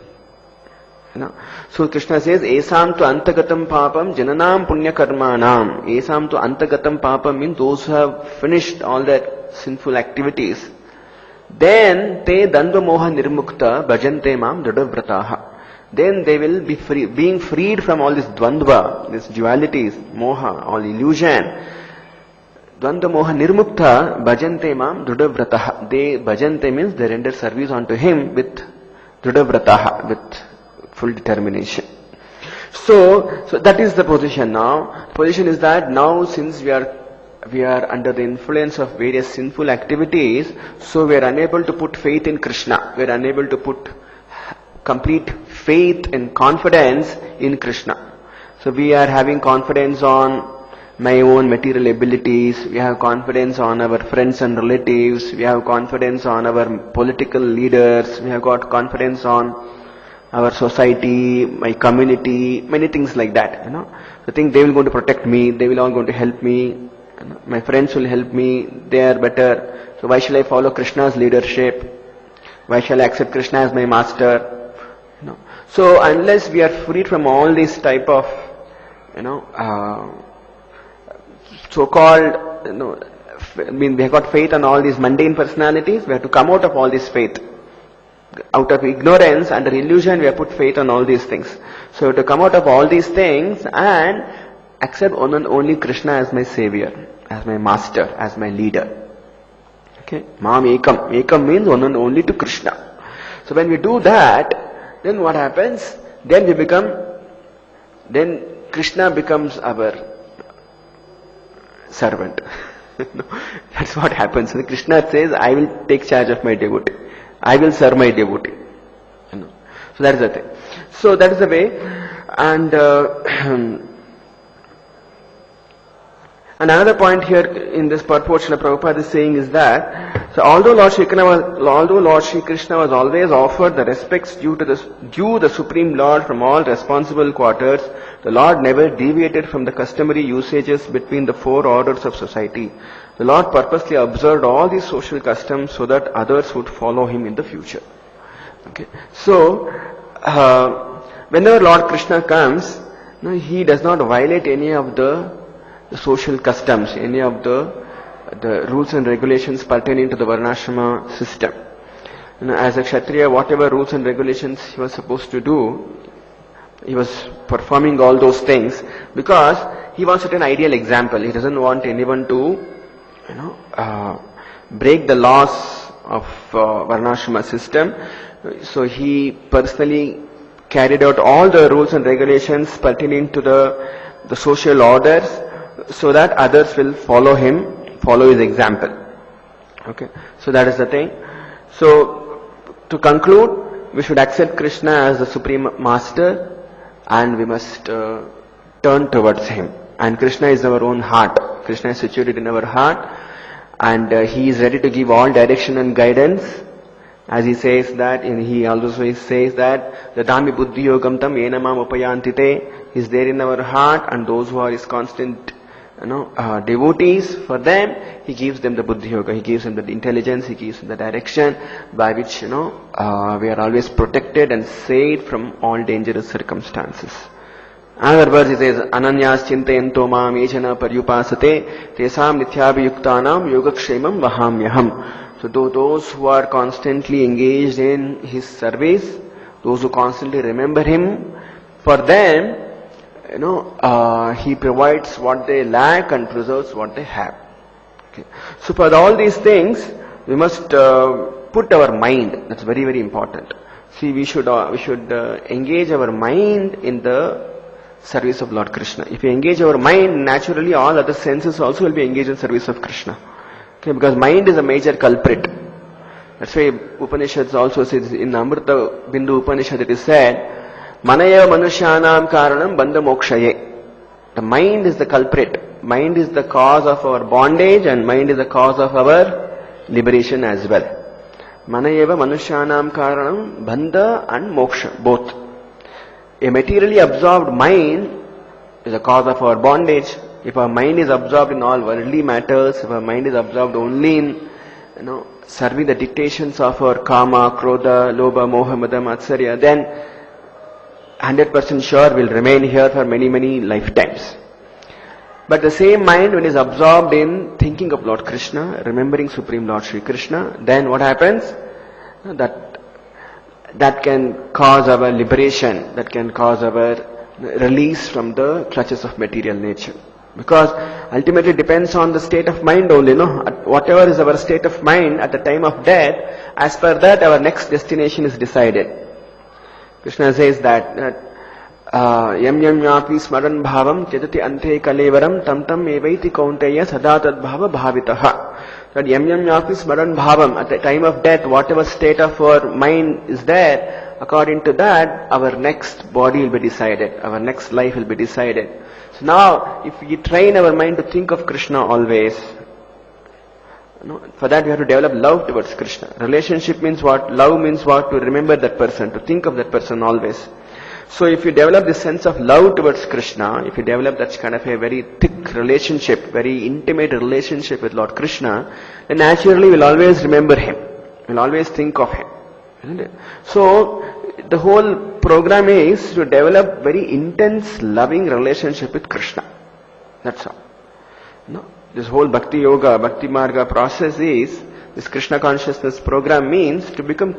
So Krishna says, Esam tu antagatam papam jananam punya karmanam. Esam tu antagatam papam means those who have finished all their sinful activities. Then te dandva moha nirmukta bhajante mam dadavrataha. Then they will be free, being freed from all this dvandva, these dualities, moha, all illusion. Dvandva moha nirmukta bhajante mam drudavrataha. They, bhajante means they render service unto him with drudavrataha, with full determination. So that is the position now. The position is that now since we are under the influence of various sinful activities, so we are unable to put faith in Krishna. We are unable to put complete faith and confidence in Krishna. So we are having confidence on my own material abilities, we have confidence on our friends and relatives, we have confidence on our political leaders, we have got confidence on our society, my community, many things like that. I think they will going to protect me, they will all going to help me, my friends will help me, they are better. So why shall I follow Krishna's leadership? Why shall I accept Krishna as my master? So unless we are freed from all these type of, so-called, we have got faith on all these mundane personalities, we have to come out of all this faith. Out of ignorance, under illusion, we have put faith on all these things. So to come out of all these things and accept only Krishna as my savior, as my master, as my leader. Okay? Mam ekam. Ekam means one and only to Krishna. So when we do that, then what happens? Then Krishna becomes our servant. That's what happens. So Krishna says, I will take charge of my devotee. I will serve my devotee. So that is the thing. So that is the way. And another point here in this purport Srila Prabhupada is saying is that, so although Lord Shri Krishna was always offered the respects due the Supreme Lord from all responsible quarters, the Lord never deviated from the customary usages between the four orders of society. The Lord purposely observed all these social customs so that others would follow him in the future. Okay. So, whenever Lord Krishna comes, he does not violate any of the social customs, any of the rules and regulations pertaining to the Varnashrama system. As a Kshatriya, whatever rules and regulations he was supposed to do, He was performing all those things because he wants to set an ideal example. He doesn't want anyone to, break the laws of Varnashrama system. So he personally carried out all the rules and regulations pertaining to the social orders, so that others will follow him, follow his example. Okay, so that is the thing. So to conclude, we should accept Krishna as the Supreme Master, and we must turn towards him. And Krishna is our own heart. Krishna is situated in our heart, and he is ready to give all direction and guidance. As he says that, he also says that Dadami Buddhi Yogam Tam Yenamam Upayantite is there in our heart, and those who are his constant devotees, for them he gives them the Buddhi Yoga, he gives them the intelligence, he gives them the direction by which we are always protected and saved from all dangerous circumstances. Another verse he says, Ananyas Chintayanto Mam Yejana Paryupasate Tesam Nithyabhiyuktanam Yogakshemam Vahamyaham. So those who are constantly engaged in his service, those who constantly remember him, for them, he provides what they lack and preserves what they have. Okay. So for all these things, we must put our mind. That's very, very important. See, we should engage our mind in the service of Lord Krishna. If we engage our mind, naturally all other senses also will be engaged in service of Krishna. Okay, because mind is a major culprit. That's why Upanishads also says, in Amrita Bindu Upanishad it is said, Manaya Manushyanam Karanam Bandha Mokshaye. The mind is the culprit. Mind is the cause of our bondage, and mind is the cause of our liberation as well. Manayeva Manushyanam Karanam Bandha and Moksha, both. A materially absorbed mind is the cause of our bondage. If our mind is absorbed in all worldly matters, if our mind is absorbed only in, serving the dictations of our karma, krodha, lobha, moha, mada, matsarya, then 100% sure will remain here for many, many lifetimes. But the same mind, when it is absorbed in thinking of Lord Krishna, remembering Supreme Lord Sri Krishna, then what happens? That can cause our liberation, that can cause our release from the clutches of material nature. Because ultimately it depends on the state of mind only, Whatever is our state of mind at the time of death, as per that our next destination is decided. Krishna says that yam yam yapi smaran bhavam chetati ante kalevaram tam tam evaiti kaunteya sadatad bhava bhavitaha. That yam yam yapi smaran bhavam, at the time of death, whatever state of our mind is there, according to that our next body will be decided, our next life will be decided. So now, if we train our mind to think of Krishna always, for that we have to develop love towards Krishna. Relationship means what? Love means what? To remember that person, to think of that person always. So if you develop this sense of love towards Krishna, if you develop that kind of a very thick relationship, very intimate relationship with Lord Krishna, then naturally we'll always remember him. We'll always think of him. Isn't it? So, the whole program is to develop very intense, loving relationship with Krishna. That's all. This whole Bhakti Yoga, Bhakti Marga process is, this Krishna consciousness program means to become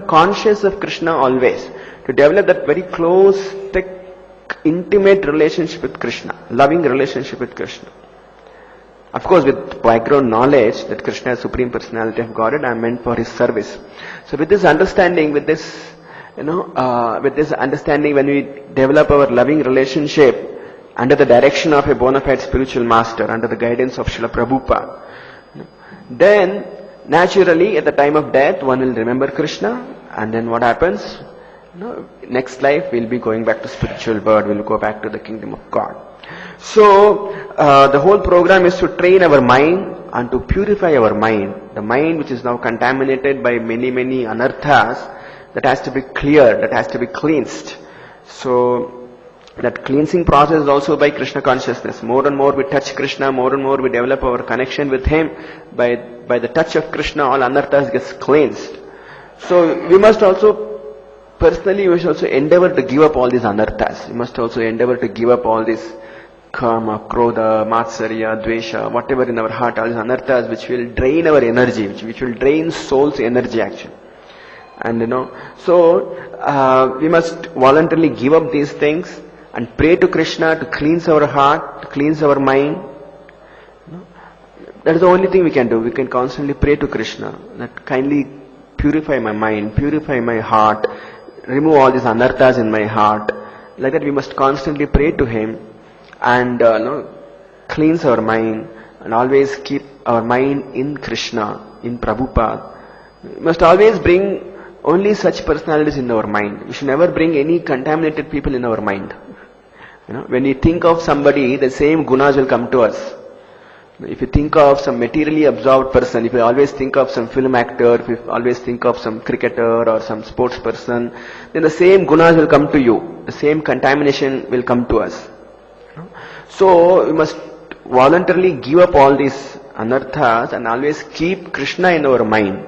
conscious of Krishna always. To develop that very close, thick, intimate relationship with Krishna, loving relationship with Krishna. Of course, with background knowledge that Krishna is Supreme Personality of Godhead, I am meant for His service. So with this understanding, with this understanding, when we develop our loving relationship under the direction of a bona fide spiritual master, under the guidance of Srila Prabhupada, then naturally at the time of death one will remember Krishna, and then what happens? Next life we'll be going back to spiritual world, we'll go back to the kingdom of God. So the whole program is to train our mind and to purify our mind. The mind which is now contaminated by many, many anarthas, that has to be cleared, that has to be cleansed. So that cleansing process is also by Krishna consciousness. More and more we touch Krishna, more and more we develop our connection with Him. By the touch of Krishna, all anarthas gets cleansed. So we must also endeavor to give up all these anarthas. We must also endeavor to give up all this karma, krodha, matsarya, dvesha, whatever in our heart, all these anarthas which will drain our energy, which will drain soul's energy actually. And so we must voluntarily give up these things and pray to Krishna to cleanse our heart, to cleanse our mind. That is the only thing we can do. We can constantly pray to Krishna that kindly purify my mind, purify my heart, remove all these anarthas in my heart. Like that we must constantly pray to Him and cleanse our mind and always keep our mind in Krishna, in Prabhupada. We must always bring only such personalities in our mind. We should never bring any contaminated people in our mind. When we think of somebody, the same gunas will come to us. If you think of some materially absorbed person, if you always think of some film actor, if you always think of some cricketer or some sports person, then the same gunas will come to you. The same contamination will come to us. So we must voluntarily give up all these anarthas and always keep Krishna in our mind.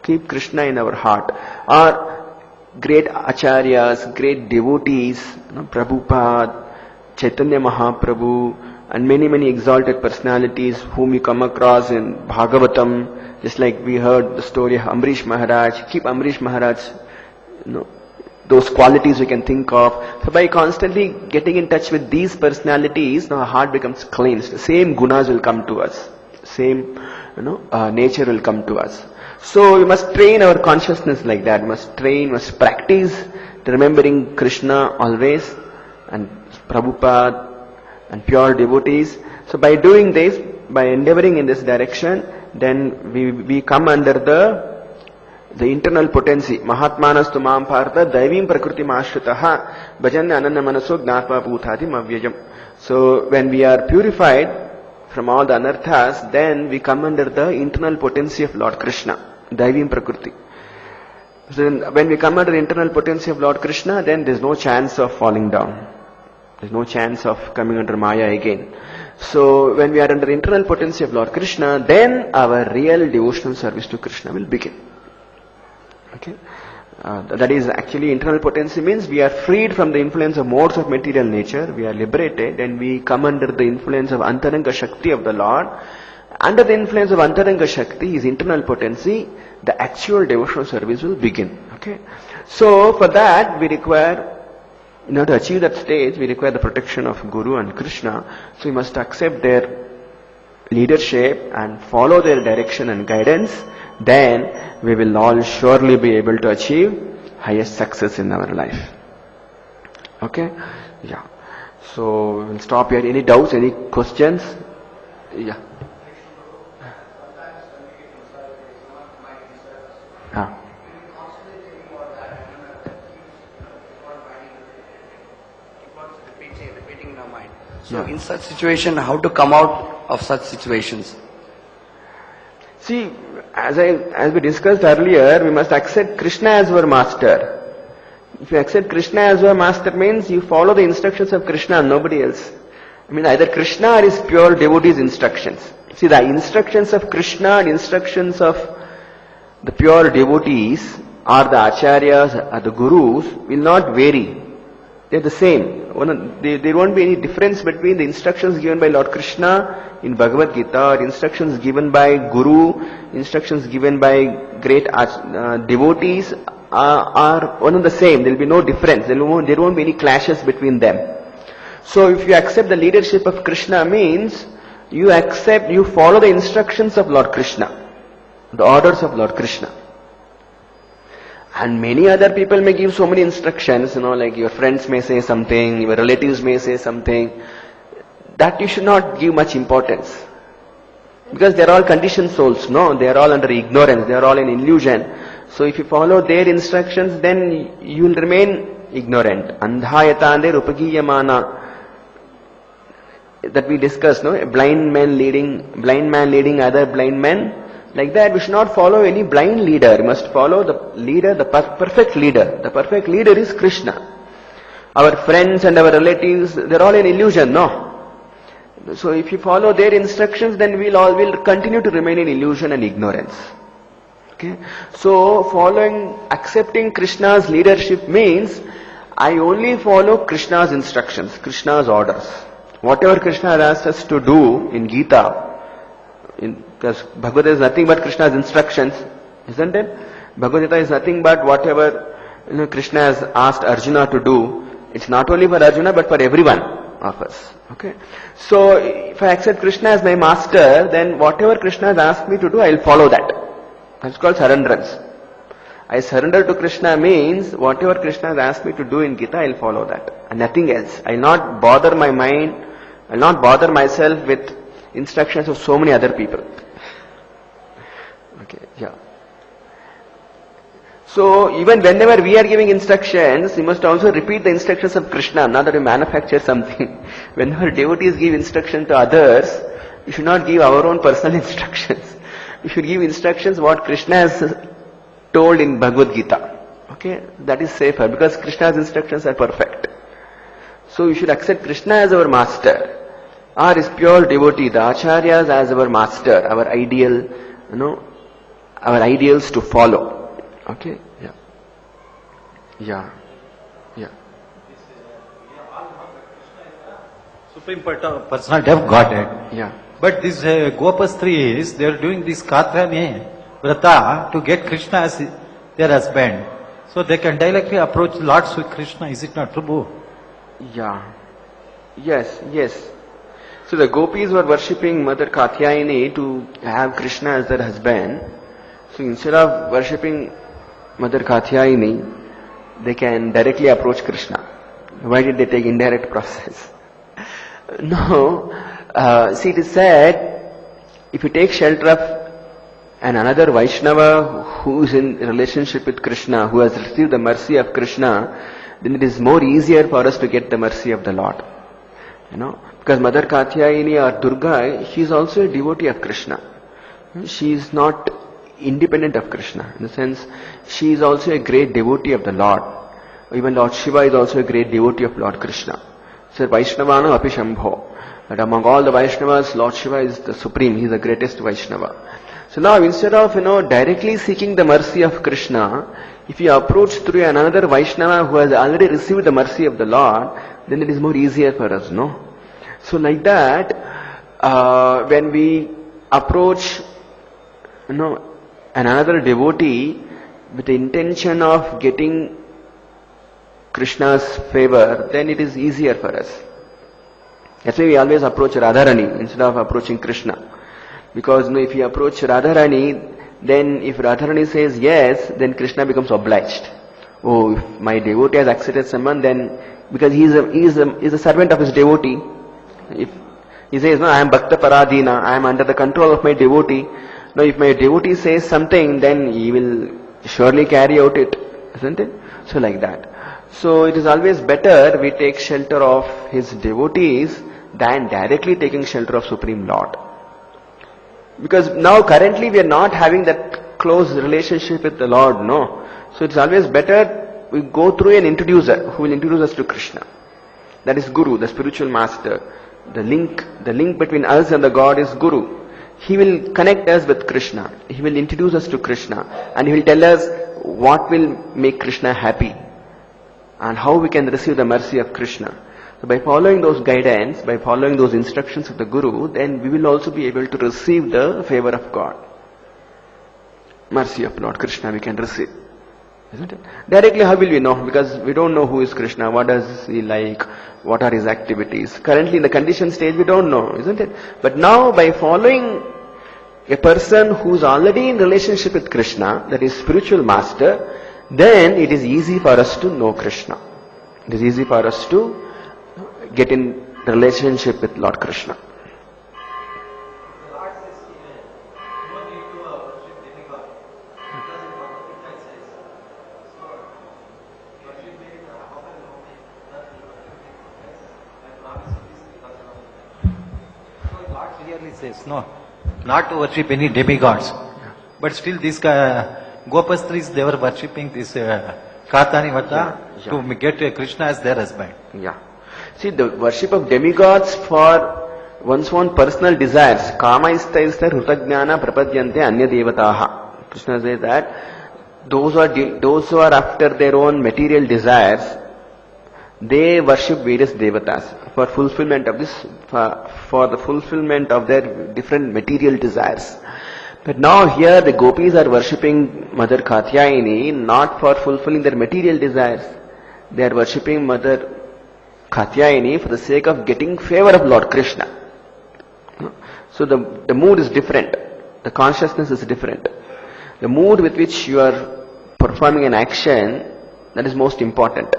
Keep Krishna in our heart. Our great acharyas, great devotees, Prabhupada, Chaitanya Mahaprabhu, and many exalted personalities whom we come across in Bhagavatam, just like we heard the story of Amrish Maharaj. Keep Amrish Maharaj, those qualities we can think of. So by constantly getting in touch with these personalities, our heart becomes cleansed. The same gunas will come to us. Same, nature will come to us. So we must train our consciousness like that. We must practice remembering Krishna always and Prabhupada and pure devotees. So by doing this, by endeavoring in this direction, then we come under the internal potency. Mahatmanastu mam partha daivim prakritim ashritaha bhajan ananya manaso gnatva bhutadim avyayam. So when we are purified from all the anarthas, then we come under the internal potency of Lord Krishna, daivim prakriti. So when we come under the internal potency of Lord Krishna, then there is no chance of falling down. There's no chance of coming under Maya again. So when we are under the internal potency of Lord Krishna, then our real devotional service to Krishna will begin. Okay? That is actually internal potency means we are freed from the influence of modes of material nature, we are liberated and we come under the influence of Antaranga Shakti of the Lord. Under the influence of Antaranga Shakti, his internal potency, the actual devotional service will begin. Okay? So for that we require, in order to achieve that stage, we require the protection of Guru and Krishna. So we must accept their leadership and follow their direction and guidance. Then we will all surely be able to achieve highest success in our life. Okay? Yeah. So we'll stop here. Any doubts? Any questions? Yeah. Repeating in our mind. So in such situation, how to come out of such situations? See, as we discussed earlier, we must accept Krishna as our master. If you accept Krishna as our master means you follow the instructions of Krishna and nobody else. I mean either Krishna or his pure devotee's instructions. See, the instructions of Krishna and instructions of the pure devotees or the acharyas or the gurus will not vary. They are the same. There won't be any difference between the instructions given by Lord Krishna in Bhagavad Gita or instructions given by Guru, instructions given by great devotees are one and the same. There will be no difference. There won't be any clashes between them. So if you accept the leadership of Krishna means you follow the instructions of Lord Krishna, the orders of Lord Krishna. And many other people may give so many instructions, like your friends may say something, your relatives may say something, that you should not give much importance. Because they are all conditioned souls, no? They are all under ignorance, they are all in illusion. So if you follow their instructions, then you will remain ignorant. Andhayatande rupagiyamana. That we discussed, no? A blind man leading other blind men. Like that, we should not follow any blind leader. We must follow the leader, the perfect leader. The perfect leader is Krishna. Our friends and our relatives, they're all in illusion, no? So if you follow their instructions, then we'll continue to remain in illusion and ignorance. Okay? So accepting Krishna's leadership means, I only follow Krishna's instructions, Krishna's orders. Whatever Krishna has asked us to do in Gita, because Bhagavad is nothing but Krishna's instructions, isn't it? Bhagavad Gita is nothing but whatever Krishna has asked Arjuna to do. It's not only for Arjuna but for everyone of us. Okay. So if I accept Krishna as my master, then whatever Krishna has asked me to do, I will follow that. That's called surrenderance. I surrender to Krishna means whatever Krishna has asked me to do in Gita, I will follow that. And nothing else. I will not bother my mind, I will not bother myself with instructions of so many other people. Okay, yeah. So even whenever we are giving instructions, we must also repeat the instructions of Krishna, not that we manufacture something. Whenever devotees give instruction to others, we should not give our own personal instructions. We should give instructions what Krishna has told in Bhagavad Gita. Okay, that is safer because Krishna's instructions are perfect. So we should accept Krishna as our master, or is pure devotee, the acharyas as our master, our ideal, our ideals to follow. Okay, yeah. Yeah. Yeah. Supreme Personality of Godhead. Yeah. But these Gopastris, they are doing this Katrami Vrata to get Krishna as their husband. So they can directly approach Lord with Krishna. Is it not true? Yeah. Yes, yes. So the gopis were worshipping Mother Katyayani to have Krishna as their husband. So instead of worshipping Mother Katyayani, they can directly approach Krishna. Why did they take indirect process? No. See, it is said, if you take shelter of another Vaishnava who is in relationship with Krishna, who has received the mercy of Krishna, then it is more easier for us to get the mercy of the Lord. Because Mother Katyayani or Durga, she is also a devotee of Krishna. She is not independent of Krishna. In the sense, she is also a great devotee of the Lord. Even Lord Shiva is also a great devotee of Lord Krishna. So Vaishnavana api Shambho. But among all the Vaishnavas, Lord Shiva is the supreme. He is the greatest Vaishnava. So now instead of, directly seeking the mercy of Krishna, if you approach through another Vaishnava who has already received the mercy of the Lord, then it is more easier for us, no? So like that, when we approach, another devotee with the intention of getting Krishna's favor, then it is easier for us. That's why we always approach Radharani instead of approaching Krishna. Because if you approach Radharani, then if Radharani says yes, then Krishna becomes obliged. Oh, if my devotee has accepted someone, then because he is a servant of his devotee. If he says, no, I am Bhakta Paradina, I am under the control of my devotee. Now if my devotee says something, then he will surely carry out it, isn't it? So like that. So it is always better we take shelter of his devotees than directly taking shelter of Supreme Lord. Because now currently we are not having that close relationship with the Lord, no. So it's always better we go through an introducer who will introduce us to Krishna. That is Guru, the spiritual master. The link between us and the God is Guru. He will connect us with Krishna. He will introduce us to Krishna. And he will tell us what will make Krishna happy. And how we can receive the mercy of Krishna. So by following those guidance, by following those instructions of the Guru, then we will also be able to receive the favor of God. Mercy of Lord Krishna we can receive. Isn't it? Directly how will we know? Because we don't know who is Krishna, what does he like, what are his activities. Currently in the conditioned stage we don't know, isn't it? But now by following a person who is already in relationship with Krishna, that is spiritual master, then it is easy for us to know Krishna. It is easy for us to get in relationship with Lord Krishna. Lord clearly says, no, not to worship any demigods. But still these Gopastris, they were worshipping this Katani Vata to get Krishna as their husband. Yeah. See, the worship of demigods for one's own personal desires. Kama istaista rutagnana prapadyante anya devataha. Krishna says that those who are after their own material desires, they worship various devatas for fulfillment of this, for the fulfillment of their different material desires. But now here the gopis are worshipping Mother Katyayani not for fulfilling their material desires. They are worshipping Mother Katyayani for the sake of getting favor of Lord Krishna. So the mood is different. The consciousness is different. The mood with which you are performing an action, that is most important.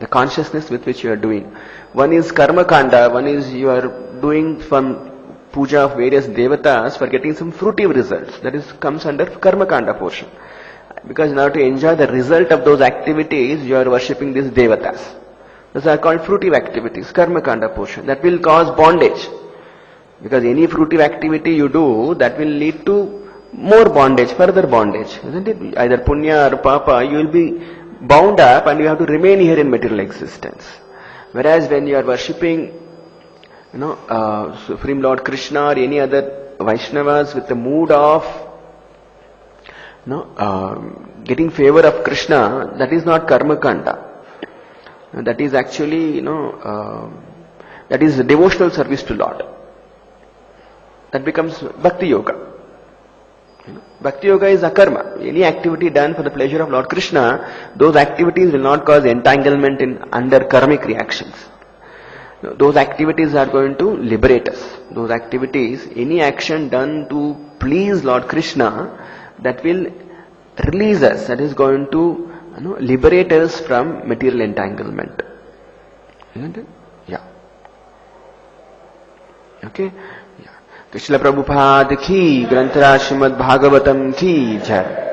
The consciousness with which you are doing. One is karma kanda, one is you are doing some puja of various devatas for getting some fruitive results. That is comes under karma kanda portion. Because now to enjoy the result of those activities, you are worshipping these devatas. Those are called fruitive activities, karma kanda portion. That will cause bondage. Because any fruitive activity you do, that will lead to more bondage, further bondage, isn't it? Either punya or papa, you will be bound up and you have to remain here in material existence. Whereas when you are worshipping, Supreme Lord Krishna or any other Vaishnavas with the mood of getting favor of Krishna, that is not karma kanda. That is actually, that is devotional service to Lord. That becomes bhakti yoga. Bhakti yoga is akarma. Any activity done for the pleasure of Lord Krishna, those activities will not cause entanglement in under karmic reactions. Those activities are going to liberate us. Those activities, any action done to please Lord Krishna, that will release us. That is going to liberate us from material entanglement. Isn't it? Yeah. Okay. Krishna Prabhupada ki, Granthara Srimad Bhagavatam ki jai.